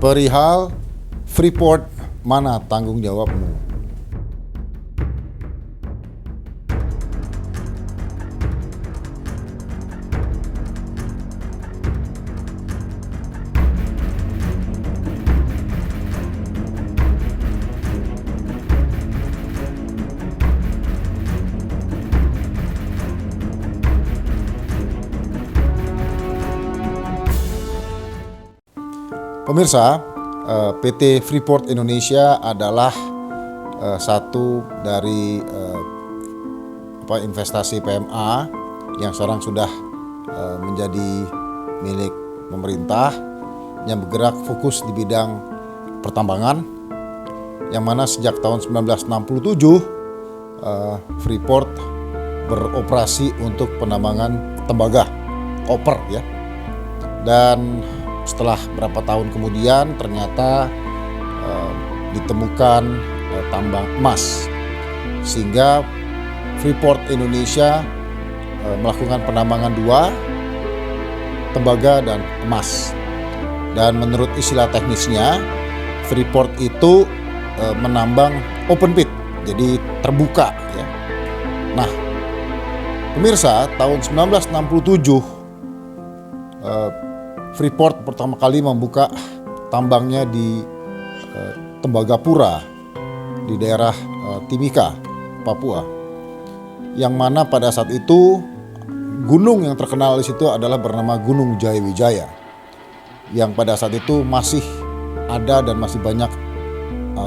Perihal Freeport, mana tanggung jawabmu? Pemirsa, PT Freeport Indonesia adalah satu dari investasi PMA yang sekarang sudah menjadi milik pemerintah yang bergerak fokus di bidang pertambangan, yang mana sejak tahun 1967 Freeport beroperasi untuk penambangan tembaga, koper ya. Dan setelah berapa tahun kemudian ternyata ditemukan tambang emas, sehingga Freeport Indonesia melakukan penambangan dua, tembaga dan emas. Dan menurut istilah teknisnya, Freeport itu menambang open pit, jadi terbuka ya. Nah, pemirsa, tahun 1967 Freeport pertama kali membuka tambangnya di Tembagapura di daerah Timika, Papua. Yang mana pada saat itu gunung yang terkenal di situ adalah bernama Gunung Jayawijaya, yang pada saat itu masih ada dan masih banyak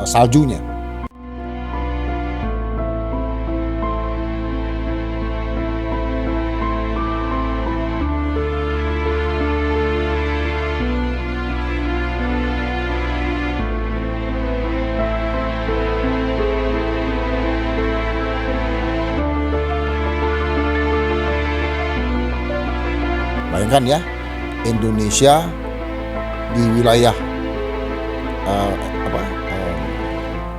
saljunya. Bayangkan ya, Indonesia di wilayah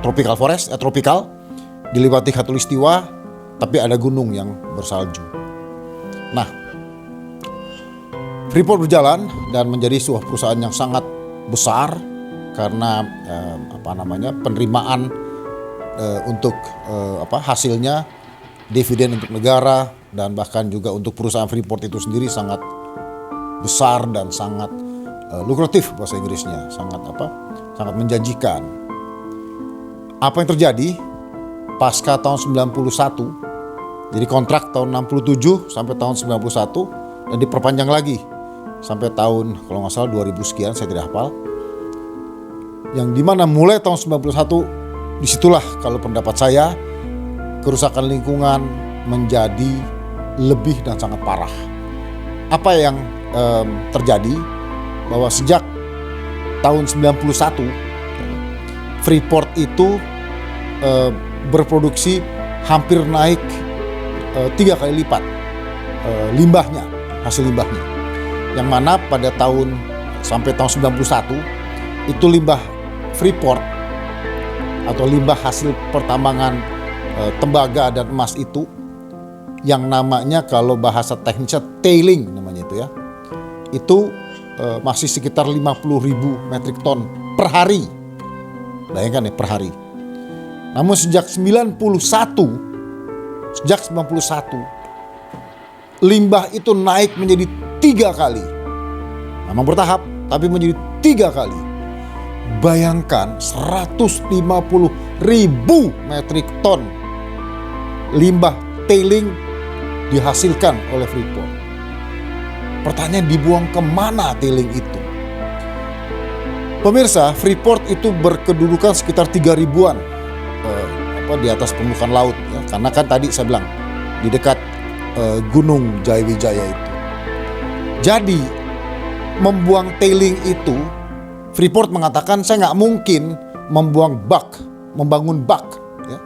tropical forest, tropical, diliputi khatulistiwa, tapi ada gunung yang bersalju. Nah, Freeport berjalan dan menjadi sebuah perusahaan yang sangat besar karena penerimaan untuk hasilnya, dividen untuk negara, dan bahkan juga untuk perusahaan Freeport itu sendiri sangat besar dan sangat lukratif, bahasa Inggrisnya, sangat menjanjikan. Apa yang terjadi pasca tahun 91? Jadi kontrak tahun 67 sampai tahun 91 dan diperpanjang lagi sampai tahun, kalau nggak salah 2000 sekian, saya tidak hafal. Yang dimana mulai tahun 91 disitulah, kalau pendapat saya, kerusakan lingkungan menjadi lebih dan sangat parah. Apa yang terjadi? Bahwa sejak tahun 91 Freeport itu berproduksi hampir naik 3 kali lipat limbahnya, hasil limbahnya. Yang mana pada sampai tahun 91 itu limbah Freeport atau limbah hasil pertambangan tembaga dan emas itu, yang namanya kalau bahasa teknisnya tailing namanya itu ya, itu masih sekitar 50.000 metrik ton per hari. Bayangkan ya, per hari. Namun sejak 91 limbah itu naik menjadi 3 kali. Memang bertahap, tapi menjadi 3 kali. Bayangkan 150.000 metrik ton limbah tailing dihasilkan oleh Freeport. Pertanyaan, dibuang kemana tailing itu? Pemirsa, Freeport itu berkedudukan sekitar 3.000-an di atas permukaan laut ya. Karena kan tadi saya bilang di dekat Gunung Jayawijaya itu. Jadi membuang tailing itu, Freeport mengatakan saya nggak mungkin membangun bak ya,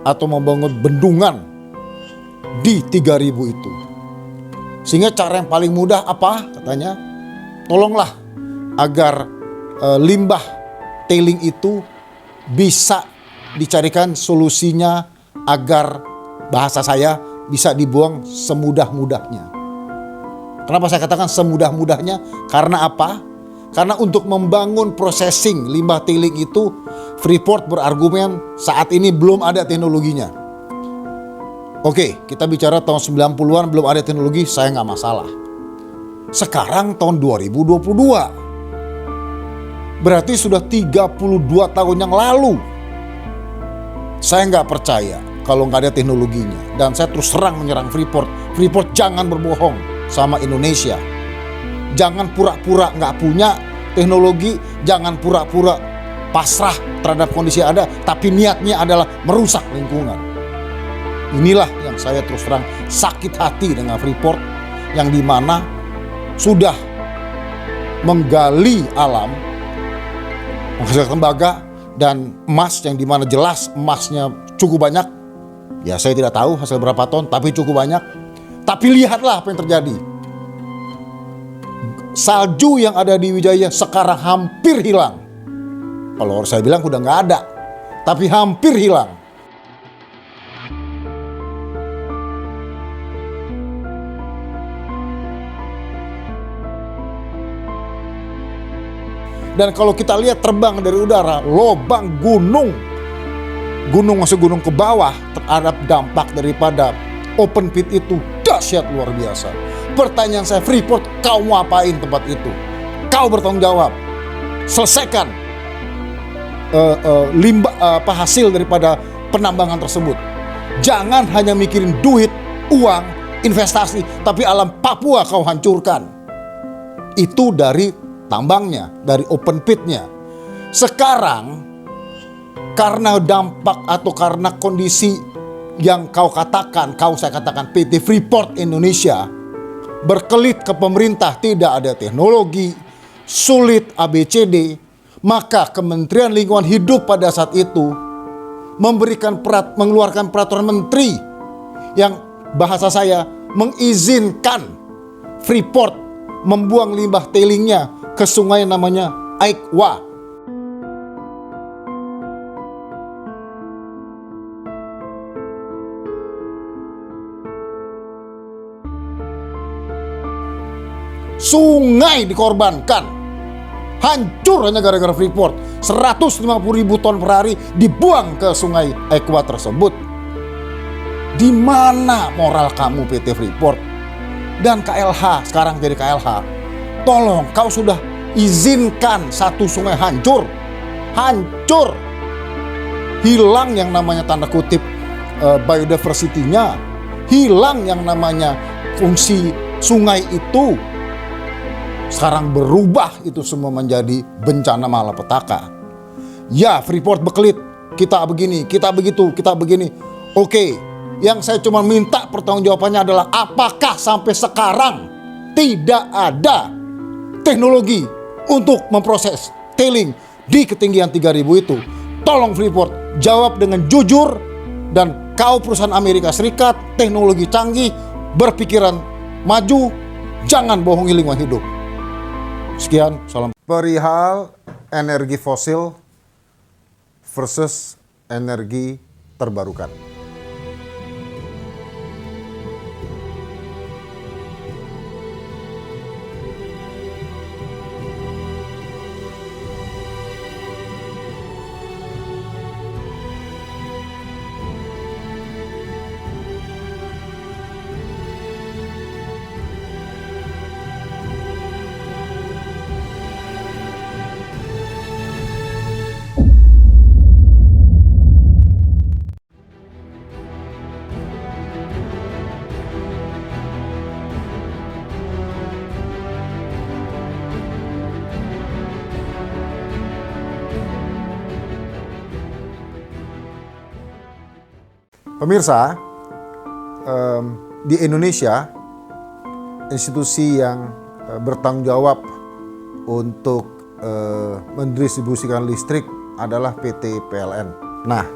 atau membangun bendungan di 3.000 itu. Sehingga cara yang paling mudah apa? Katanya, tolonglah agar limbah tailing itu bisa dicarikan solusinya agar, bahasa saya, bisa dibuang semudah-mudahnya. Kenapa saya katakan semudah-mudahnya? Karena apa? Karena untuk membangun processing limbah tailing itu, Freeport berargumen saat ini belum ada teknologinya. Oke, kita bicara tahun 90-an belum ada teknologi, saya nggak masalah. Sekarang tahun 2022. Berarti sudah 32 tahun yang lalu. Saya nggak percaya kalau nggak ada teknologinya. Dan saya terus terang menyerang Freeport. Freeport jangan berbohong sama Indonesia. Jangan pura-pura nggak punya teknologi, jangan pura-pura pasrah terhadap kondisi yang ada, tapi niatnya adalah merusak lingkungan. Inilah yang saya terus terang sakit hati dengan Freeport, yang dimana sudah menggali alam, menghasilkan tembaga dan emas, yang dimana jelas emasnya cukup banyak. Ya saya tidak tahu hasil berapa ton, tapi cukup banyak. Tapi lihatlah apa yang terjadi. Salju yang ada di Wijaya sekarang hampir hilang. Kalau saya bilang udah nggak ada, tapi hampir hilang. Dan kalau kita lihat terbang dari udara, lobang gunung masuk gunung ke bawah terhadap dampak daripada open pit itu dahsyat luar biasa. Pertanyaan saya, Freeport, kau mau apain tempat itu? Kau bertanggung jawab. Selesaikan hasil daripada penambangan tersebut. Jangan hanya mikirin duit, uang, investasi, tapi alam Papua kau hancurkan. Itu dari tambangnya, dari open pitnya. Sekarang karena dampak atau karena kondisi yang saya katakan PT Freeport Indonesia berkelit ke pemerintah, tidak ada teknologi, sulit ABCD, maka Kementerian Lingkungan Hidup pada saat itu mengeluarkan peraturan menteri yang bahasa saya mengizinkan Freeport membuang limbah tailingnya ke sungai namanya Aikwa. Sungai dikorbankan, hancur hanya gara-gara Freeport. 150.000 ton per hari dibuang ke sungai Aikwa tersebut. Di mana moral kamu PT Freeport dan KLH, sekarang jadi KLH? Tolong, kau sudah izinkan satu sungai hancur, hilang yang namanya tanda kutip biodiversity-nya, hilang yang namanya fungsi sungai itu. Sekarang berubah itu semua menjadi bencana malapetaka. Ya, Freeport berkelit, kita begini, kita begitu, kita begini. Oke, yang saya cuma minta pertanggungjawabannya adalah apakah sampai sekarang tidak ada teknologi untuk memproses tailing di ketinggian 3.000 itu? Tolong Freeport jawab dengan jujur, dan kau perusahaan Amerika Serikat, teknologi canggih, berpikiran maju, jangan bohongi lingkungan hidup. Sekian, salam. Perihal energi fosil versus energi terbarukan. Pemirsa, di Indonesia, institusi yang bertanggung jawab untuk mendistribusikan listrik adalah PT PLN. Nah,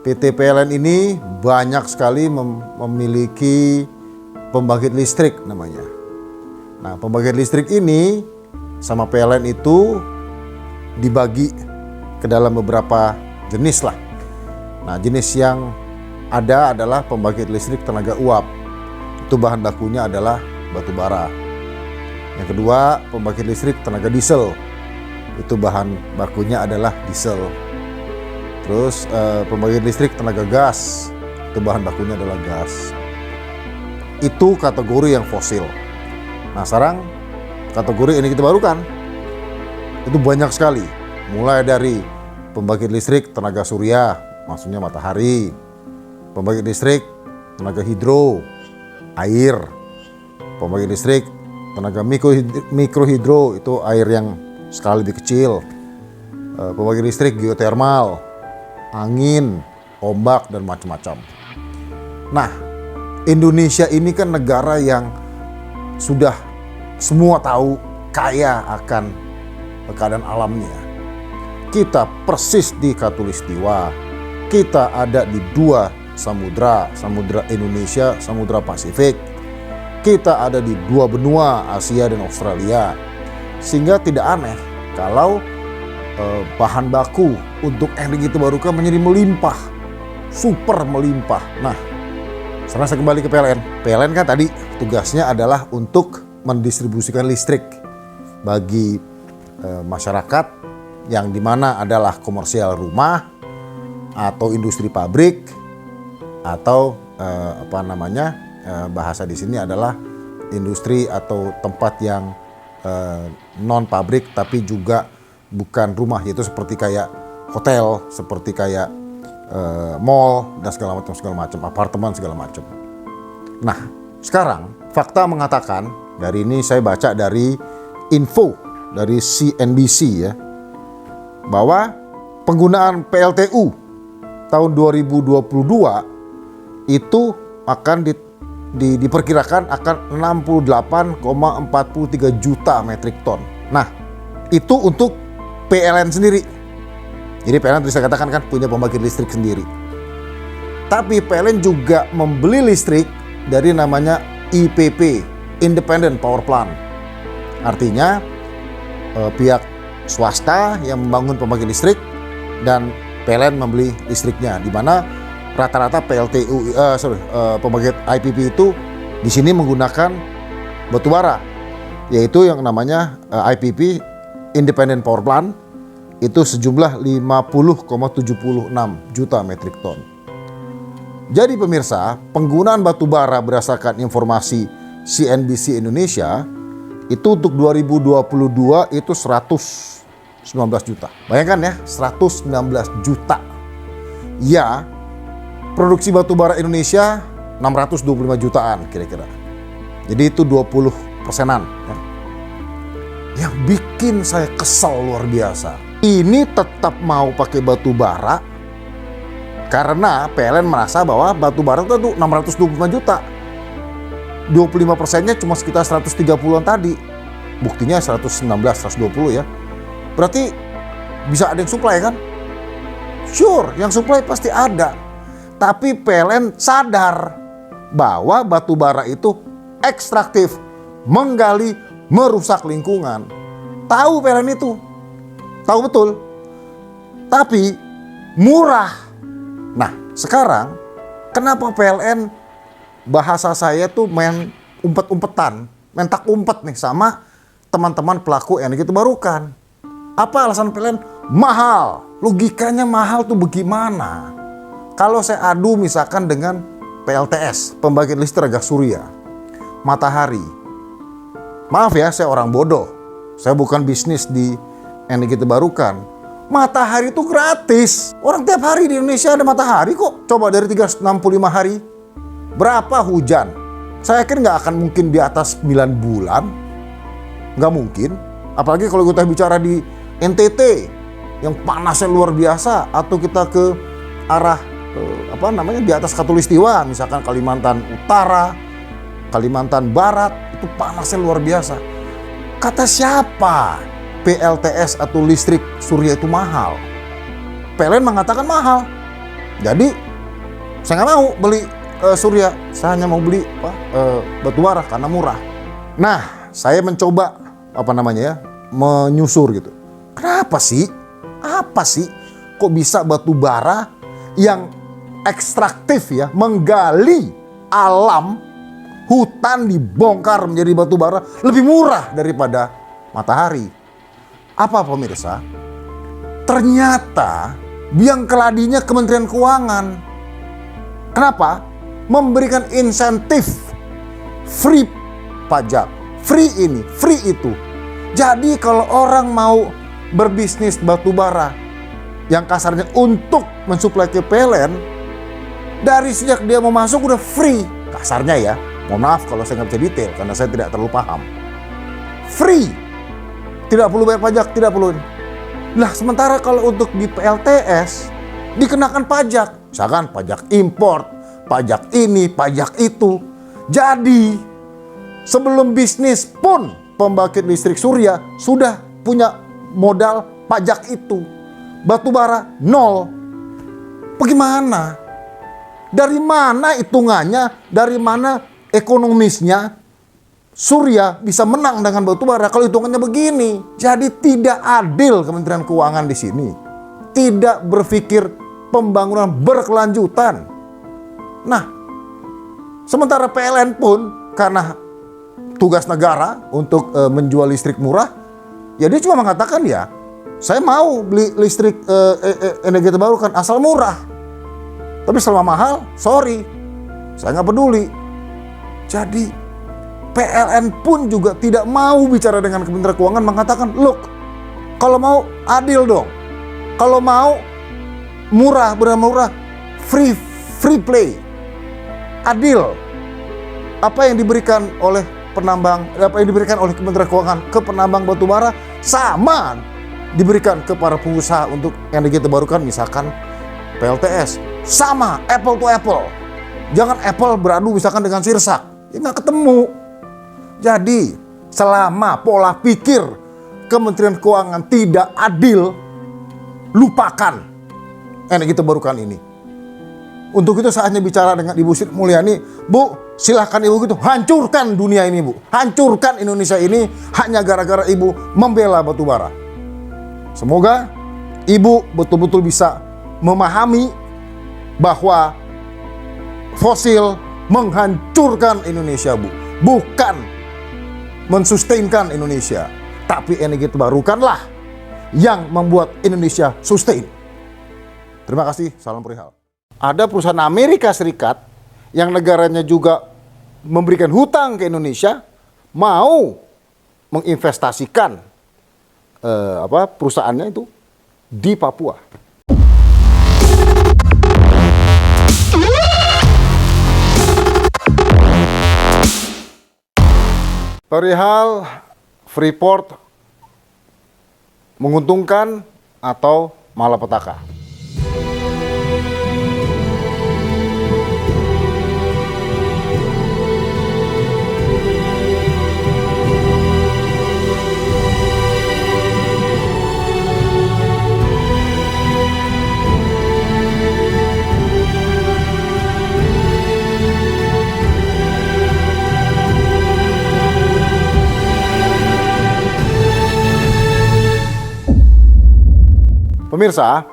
PT PLN ini banyak sekali memiliki pembangkit listrik namanya. Nah, pembangkit listrik ini sama PLN itu dibagi ke dalam beberapa jenis lah. Nah, jenis yang ada adalah pembangkit listrik tenaga uap. Itu bahan bakunya adalah batu bara. Yang kedua, pembangkit listrik tenaga diesel. Itu bahan bakunya adalah diesel. Terus pembangkit listrik tenaga gas. Itu bahan bakunya adalah gas. Itu kategori yang fosil. Nah sekarang kategori energi terbarukan itu banyak sekali. Mulai dari pembangkit listrik tenaga surya, maksudnya matahari. Pembangkit listrik tenaga hidro, air. Pembangkit listrik tenaga mikrohidro, itu air yang skala lebih kecil. Pembangkit listrik geotermal, angin, ombak, dan macam-macam. Nah, Indonesia ini kan negara yang sudah semua tahu kaya akan keadaan alamnya. Kita persis di Khatulistiwa. Kita ada di dua samudra, samudra Indonesia, samudra Pasifik. Kita ada di dua benua, Asia dan Australia. Sehingga tidak aneh kalau bahan baku untuk energi terbarukan menjadi melimpah, super melimpah. Nah, sekarang saya kembali ke PLN. PLN kan tadi tugasnya adalah untuk mendistribusikan listrik bagi masyarakat yang dimana adalah komersial rumah atau industri pabrik atau bahasa di sini adalah industri atau tempat yang non pabrik tapi juga bukan rumah, yaitu seperti kayak hotel, seperti kayak mall dan segala macam, apartemen segala macam. Nah, sekarang fakta mengatakan, dari ini saya baca dari info dari CNBC ya, bahwa penggunaan PLTU tahun 2022 itu akan diperkirakan akan 68,43 juta metrik ton. Nah, itu untuk PLN sendiri. Jadi PLN tadi saya katakan kan punya pembangkit listrik sendiri. Tapi PLN juga membeli listrik dari namanya IPP, Independent Power Plant. Artinya pihak swasta yang membangun pembangkit listrik dan PLN membeli listriknya. Di mana rata-rata pembangkit IPP itu di sini menggunakan batu bara, yaitu yang namanya IPP, Independent Power Plant. Itu sejumlah 50,76 juta metrik ton. Jadi pemirsa, penggunaan batu bara berdasarkan informasi CNBC Indonesia itu untuk 2022 itu 119 juta. Bayangkan ya, 119 juta. Ya, produksi batu bara Indonesia 625 jutaan kira-kira. Jadi itu 20%-an. Yang bikin saya kesal luar biasa. Ini tetap mau pakai batu bara karena PLN merasa bahwa batu bara itu 625 juta. 25%-nya cuma sekitar 130-an tadi. Buktinya 119, 120 ya. Berarti bisa ada yang supply kan? Sure, yang supply pasti ada. Tapi PLN sadar bahwa batu bara itu ekstraktif, menggali, merusak lingkungan. Tahu PLN itu. Tahu betul. Tapi murah. Nah, sekarang kenapa PLN bahasa saya tuh main umpet-umpetan, main tak umpet nih sama teman-teman pelaku energi terbarukan. Apa alasan PLN? Mahal. Logikanya mahal tuh bagaimana? Kalau saya adu misalkan dengan PLTS, pembangkit listrik tenaga surya, matahari. Maaf ya, saya orang bodoh. Saya bukan bisnis di energi terbarukan. Matahari itu gratis. Orang tiap hari di Indonesia ada matahari kok. Coba dari 365 hari. Berapa hujan? Saya yakin nggak akan mungkin di atas 9 bulan. Nggak mungkin. Apalagi kalau kita bicara di NTT yang panasnya luar biasa. Atau kita ke arah di atas Khatulistiwa. Misalkan Kalimantan Utara, Kalimantan Barat. Itu panasnya luar biasa. Kata siapa PLTS atau listrik surya itu mahal? PLN mengatakan mahal. Jadi saya nggak mau beli surya. Saya hanya mau beli batu bara karena murah. Nah, saya mencoba menyusur gitu. Kenapa sih? Apa sih? Kok bisa batu bara yang ekstraktif ya, menggali alam Hutan dibongkar menjadi batu bara lebih murah daripada matahari. Apa pemirsa? Ternyata biang keladinya Kementerian Keuangan. Kenapa? Memberikan insentif free pajak, free ini, free itu. Jadi kalau orang mau berbisnis batu bara yang kasarnya untuk mensuplai ke PLN, dari sejak dia mau masuk udah free. Kasarnya ya, mohon maaf kalau saya nggak bisa detail karena saya tidak terlalu paham. Free, tidak perlu bayar pajak, tidak perlu. Nah sementara kalau untuk di PLTS dikenakan pajak, misalkan pajak impor, pajak ini, pajak itu. Jadi sebelum bisnis pun pembangkit listrik surya sudah punya modal pajak itu. Batu bara nol. Bagaimana? Dari mana hitungannya? Dari mana ekonomisnya surya bisa menang dengan batu bara kalau hitungannya begini? Jadi tidak adil Kementerian Keuangan di sini. Tidak berpikir pembangunan berkelanjutan. Nah, sementara PLN pun karena tugas negara untuk menjual listrik murah, ya dia cuma mengatakan ya, saya mau beli listrik energi terbarukan asal murah. Tapi selama mahal, sorry, saya nggak peduli. Jadi PLN pun juga tidak mau bicara dengan Kementerian Keuangan, mengatakan, look, kalau mau adil dong. Kalau mau murah, benar murah, free play, adil. Apa yang diberikan oleh penambang, apa yang diberikan oleh Kementerian Keuangan ke penambang batubara sama diberikan ke para pengusaha untuk energi terbarukan, misalkan PLTS, sama, apple to apple. Jangan apple beradu misalkan dengan sirsak, ya nggak ketemu. Jadi selama pola pikir Kementerian Keuangan tidak adil, lupakan energi terbarukan ini. Untuk itu saatnya bicara dengan Ibu Sri Mulyani, Bu, silahkan Ibu gitu, hancurkan dunia ini Bu, hancurkan Indonesia ini hanya gara-gara Ibu membela batubara. Semoga Ibu betul-betul bisa memahami bahwa fosil menghancurkan Indonesia Bu, bukan mensustainkan Indonesia, tapi energi terbarukanlah yang membuat Indonesia sustain. Terima kasih, salam perihal. Ada perusahaan Amerika Serikat yang negaranya juga memberikan hutang ke Indonesia, mau menginvestasikan perusahaannya itu di Papua. Perihal Freeport menguntungkan atau malapetaka. Pemirsa,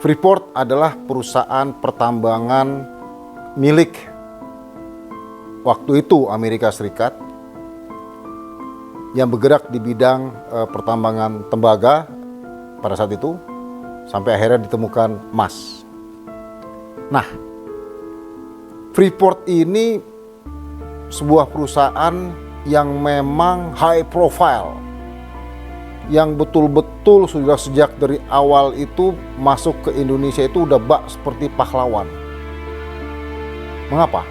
Freeport adalah perusahaan pertambangan milik waktu itu Amerika Serikat yang bergerak di bidang pertambangan tembaga pada saat itu sampai akhirnya ditemukan emas. Nah, Freeport ini sebuah perusahaan yang memang high profile, yang betul-betul sudah sejak dari awal itu masuk ke Indonesia itu udah bak seperti pahlawan. Mengapa?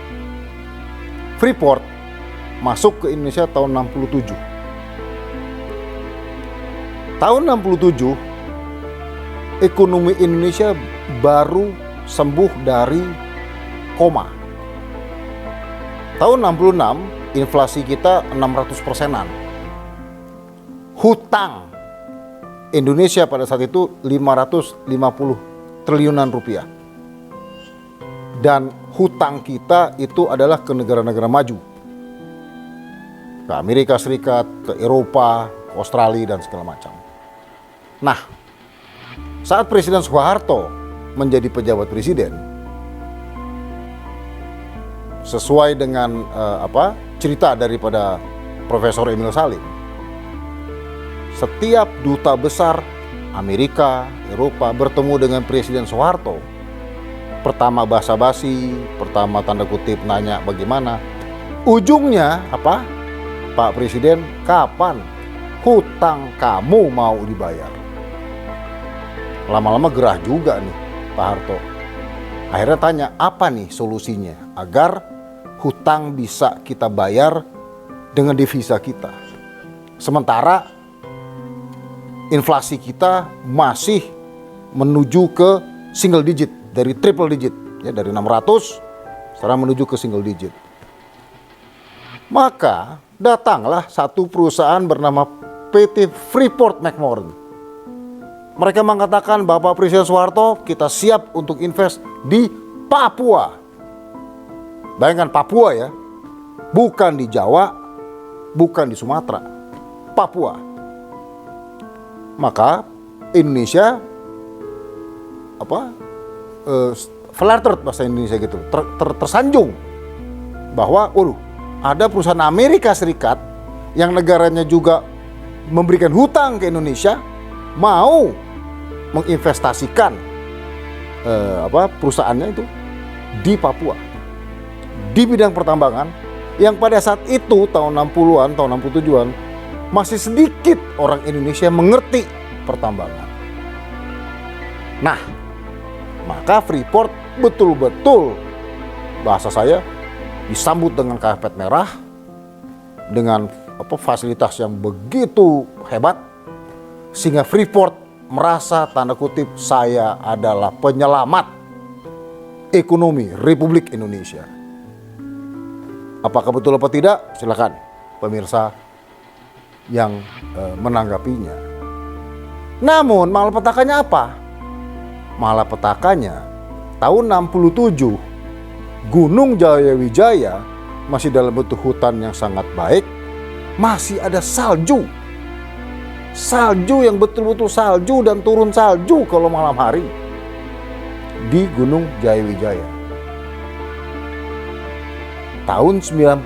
Freeport masuk ke Indonesia tahun 67. Tahun 67, ekonomi Indonesia baru sembuh dari koma. Tahun 66, inflasi kita 600%-an. Hutang Indonesia pada saat itu 550 triliunan rupiah. Dan hutang kita itu adalah ke negara-negara maju. Ke Amerika Serikat, ke Eropa, ke Australia, dan segala macam. Nah, saat Presiden Soeharto menjadi pejabat presiden, sesuai dengan cerita daripada Profesor Emil Salim, setiap duta besar Amerika, Eropa bertemu dengan Presiden Soeharto, pertama basa-basi, pertama tanda kutip nanya bagaimana, ujungnya apa? Pak Presiden, kapan hutang kamu mau dibayar? Lama-lama gerah juga nih Pak Harto. Akhirnya tanya, apa nih solusinya agar hutang bisa kita bayar dengan devisa kita, sementara inflasi kita masih menuju ke single digit, dari triple digit, ya, dari 600 sekarang menuju ke single digit. Maka datanglah satu perusahaan bernama PT Freeport McMoran. Mereka mengatakan, Bapak Presiden Soeharto, kita siap untuk invest di Papua. Bayangkan Papua ya, bukan di Jawa, bukan di Sumatera, Papua. Maka Indonesia flattered bahasa Indonesia gitu, tersanjung bahwa ada perusahaan Amerika Serikat yang negaranya juga memberikan hutang ke Indonesia mau menginvestasikan perusahaannya itu di Papua di bidang pertambangan yang pada saat itu tahun 60-an, tahun 67-an masih sedikit orang Indonesia mengerti pertambangan. Nah, maka Freeport betul-betul, bahasa saya, disambut dengan karpet merah, dengan fasilitas yang begitu hebat, sehingga Freeport merasa tanda kutip saya adalah penyelamat ekonomi Republik Indonesia. Apakah betul apa tidak? Silakan pemirsa yang menanggapinya. Namun malapetakannya apa? Malapetakannya tahun 67 Gunung Jayawijaya masih dalam bentuk hutan yang sangat baik, masih ada salju. Salju yang betul-betul salju dan turun salju kalau malam hari di Gunung Jayawijaya. Tahun 91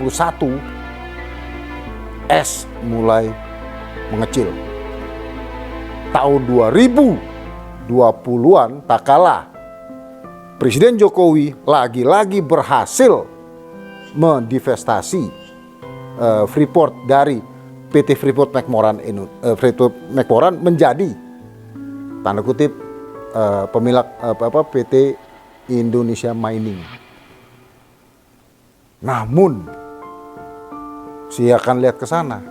es mulai mengecil. Tahun 2020-an tak kalah, Presiden Jokowi lagi-lagi berhasil mendivestasi Freeport dari PT Freeport McMoran menjadi tanda kutip pemilik PT Indonesia Mining. Namun saya akan lihat ke sana,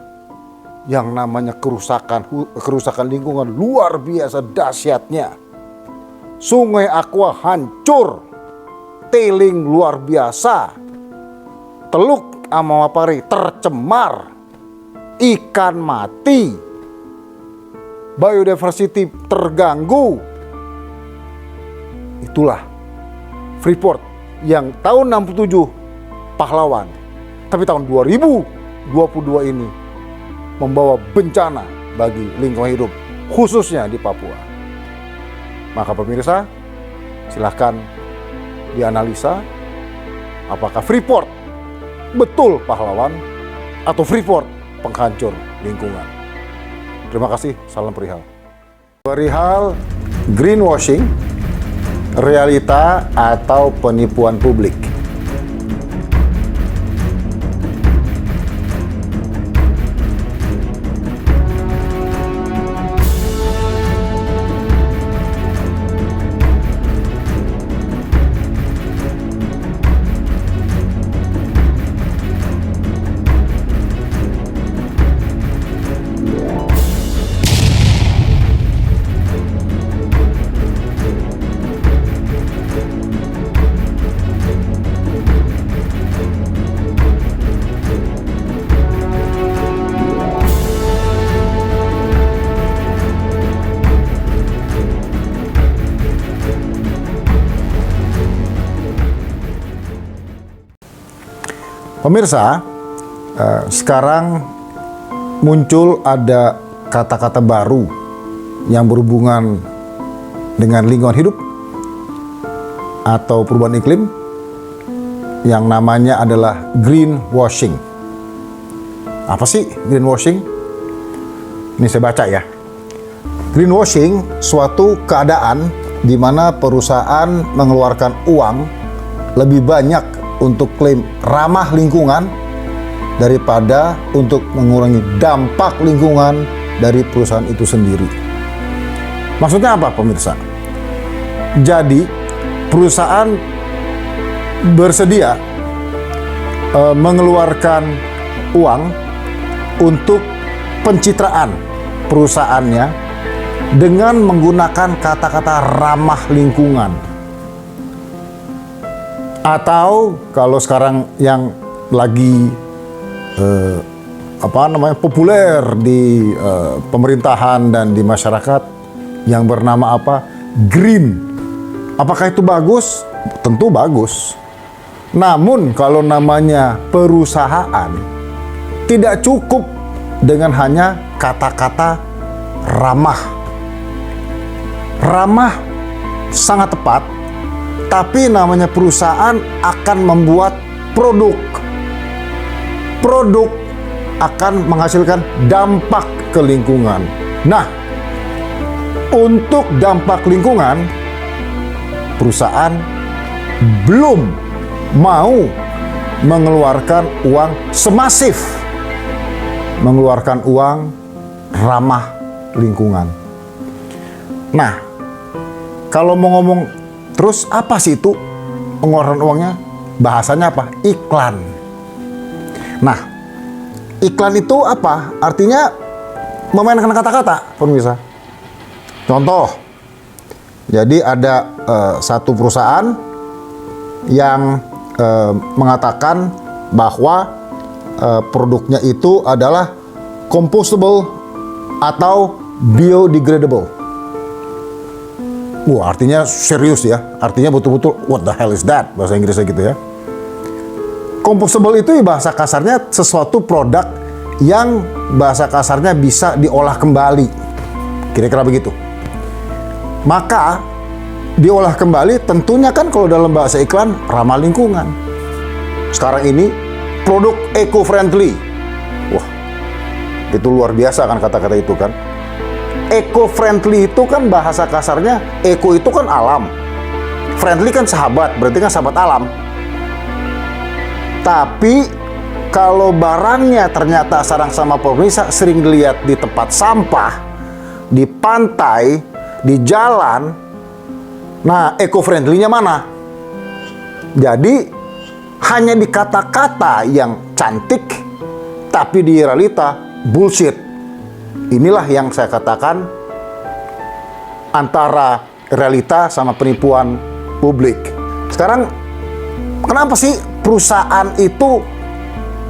yang namanya kerusakan lingkungan luar biasa dahsyatnya. Sungai Aqua hancur, tailing luar biasa, Teluk Amawapari tercemar, ikan mati, biodiversity terganggu. Itulah Freeport yang tahun 67 pahlawan, tapi tahun 2022 ini membawa bencana bagi lingkungan hidup, khususnya di Papua. Maka pemirsa, silahkan dianalisa apakah Freeport betul pahlawan atau Freeport penghancur lingkungan. Terima kasih, salam perihal. Perihal greenwashing, realita atau penipuan publik. Pemirsa, sekarang muncul ada kata-kata baru yang berhubungan dengan lingkungan hidup atau perubahan iklim yang namanya adalah greenwashing. Apa sih greenwashing? Ini saya baca ya. Greenwashing suatu keadaan di mana perusahaan mengeluarkan uang lebih banyak untuk klaim ramah lingkungan daripada untuk mengurangi dampak lingkungan dari perusahaan itu sendiri. Maksudnya apa, pemirsa? Jadi, perusahaan bersedia mengeluarkan uang untuk pencitraan perusahaannya dengan menggunakan kata-kata ramah lingkungan. Atau kalau sekarang yang lagi populer di pemerintahan dan di masyarakat yang bernama apa? Green. Apakah itu bagus? Tentu bagus. Namun kalau namanya perusahaan, tidak cukup dengan hanya kata-kata ramah. Ramah sangat tepat, tapi namanya perusahaan akan membuat produk. Produk akan menghasilkan dampak ke lingkungan. Nah, untuk dampak lingkungan, perusahaan belum mau mengeluarkan uang semasif, mengeluarkan uang ramah lingkungan. Nah, kalau mau ngomong terus apa sih itu pengeluaran uangnya? Bahasanya apa? Iklan. Nah, iklan itu apa? Artinya memainkan kata-kata, pemirsa. Contoh, jadi ada satu perusahaan yang mengatakan bahwa produknya itu adalah compostable atau biodegradable. Wah, artinya serius ya. Artinya betul-betul what the hell is that? Bahasa Inggrisnya gitu ya. Compostable itu bahasa kasarnya sesuatu produk yang bahasa kasarnya bisa diolah kembali. Kira-kira begitu. Maka diolah kembali tentunya kan kalau dalam bahasa iklan ramah lingkungan. Sekarang ini produk eco-friendly. Wah, itu luar biasa kan kata-kata itu kan. Eco-friendly itu kan bahasa kasarnya, eco itu kan alam. Friendly kan sahabat, berarti kan sahabat alam. Tapi kalau barangnya ternyata sarang sama pemirsa sering dilihat di tempat sampah, di pantai, di jalan, nah eco-friendly-nya mana? Jadi hanya di kata-kata yang cantik, tapi di realita bullshit. Inilah yang saya katakan antara realita sama penipuan publik. Sekarang kenapa sih perusahaan itu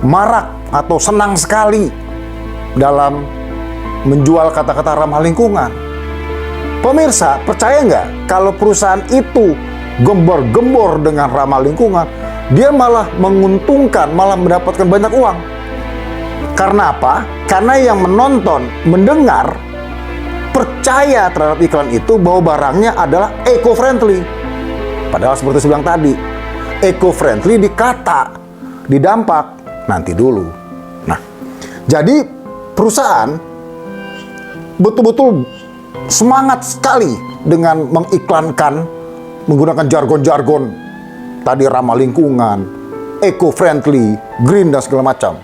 marak atau senang sekali dalam menjual kata-kata ramah lingkungan? Pemirsa, percaya nggak kalau perusahaan itu gembor-gembor dengan ramah lingkungan, dia malah menguntungkan, malah mendapatkan banyak uang. Karena apa? Karena yang menonton, mendengar, percaya terhadap iklan itu bahwa barangnya adalah eco-friendly. Padahal seperti saya bilang tadi, eco-friendly di kata, di dampak, nanti dulu. Nah, jadi perusahaan betul-betul semangat sekali dengan mengiklankan, menggunakan jargon-jargon tadi ramah lingkungan, eco-friendly, green dan segala macam.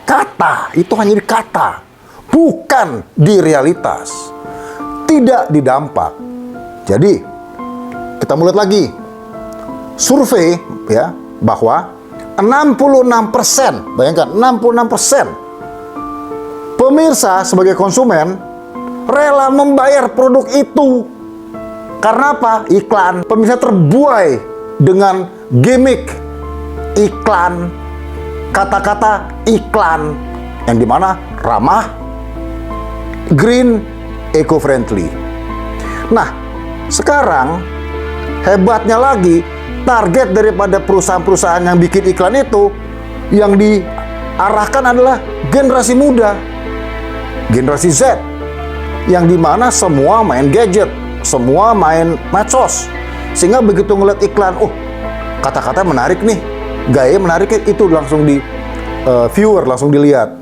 Kata, itu hanya di kata, bukan di realitas, tidak di dampak. Jadi, kita mulai lagi. Survei ya, bahwa 66%, bayangkan 66% pemirsa sebagai konsumen rela membayar produk itu. Karena apa? Iklan. Pemirsa terbuai dengan gimmick iklan, kata-kata iklan yang dimana ramah, green, eco-friendly. Nah, sekarang hebatnya lagi, target daripada perusahaan-perusahaan yang bikin iklan itu yang diarahkan adalah generasi muda, generasi Z, yang dimana semua main gadget, semua main medsos, sehingga begitu ngeliat iklan, oh kata-kata menarik nih, Gaya menariknya itu langsung di viewer, langsung dilihat.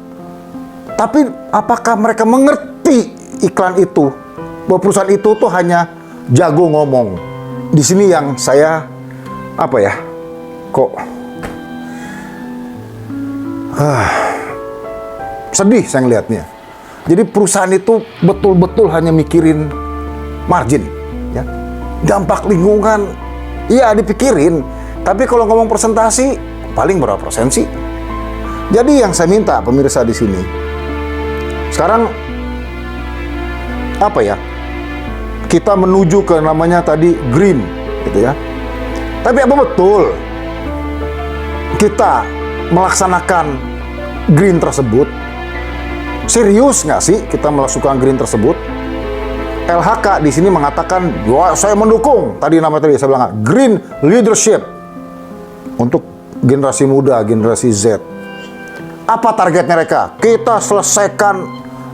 Tapi apakah mereka mengerti iklan itu? Bahwa perusahaan itu tuh hanya jago ngomong. Di sini yang saya sedih saya ngelihatnya. Jadi perusahaan itu betul-betul hanya mikirin margin, ya. Dampak lingkungan, iya dipikirin. Tapi kalau ngomong presentasi, paling berapa persen sih? Jadi yang saya minta pemirsa di sini, sekarang kita menuju ke namanya tadi green, gitu ya. Tapi apa betul kita melaksanakan green tersebut? Serius nggak sih kita melakukan green tersebut? LHK di sini mengatakan, wah saya mendukung. Tadi saya bilang green leadership untuk generasi muda, generasi Z. Apa target mereka? Kita selesaikan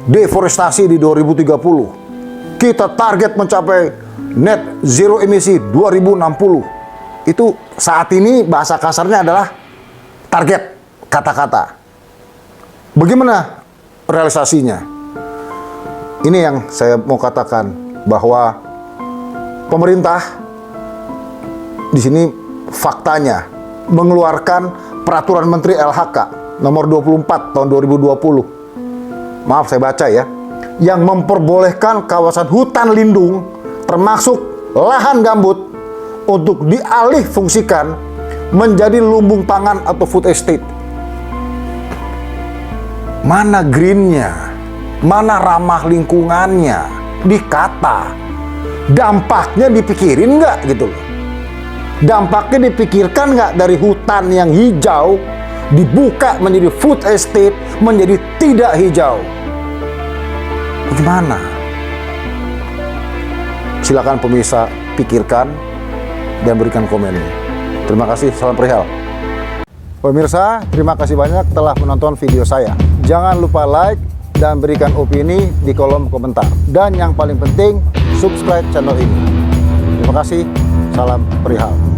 deforestasi di 2030. Kita target mencapai net zero emisi 2060. Itu saat ini bahasa kasarnya adalah target, kata-kata. Bagaimana realisasinya? Ini yang saya mau katakan, bahwa pemerintah di sini faktanya mengeluarkan peraturan Menteri LHK nomor 24 tahun 2020. Maaf saya baca ya, yang memperbolehkan kawasan hutan lindung termasuk lahan gambut untuk dialih fungsikan menjadi lumbung pangan atau food estate. Mana greennya? Mana ramah lingkungannya? Dikata. Dampaknya dipikirin nggak gitu loh? Dampaknya dipikirkan nggak dari hutan yang hijau dibuka menjadi food estate, menjadi tidak hijau? Bagaimana? Silakan pemirsa pikirkan dan berikan komennya. Terima kasih, salam perihal. Pemirsa, terima kasih banyak telah menonton video saya. Jangan lupa like dan berikan opini di kolom komentar. Dan yang paling penting, subscribe channel ini. Terima kasih, salam perihal.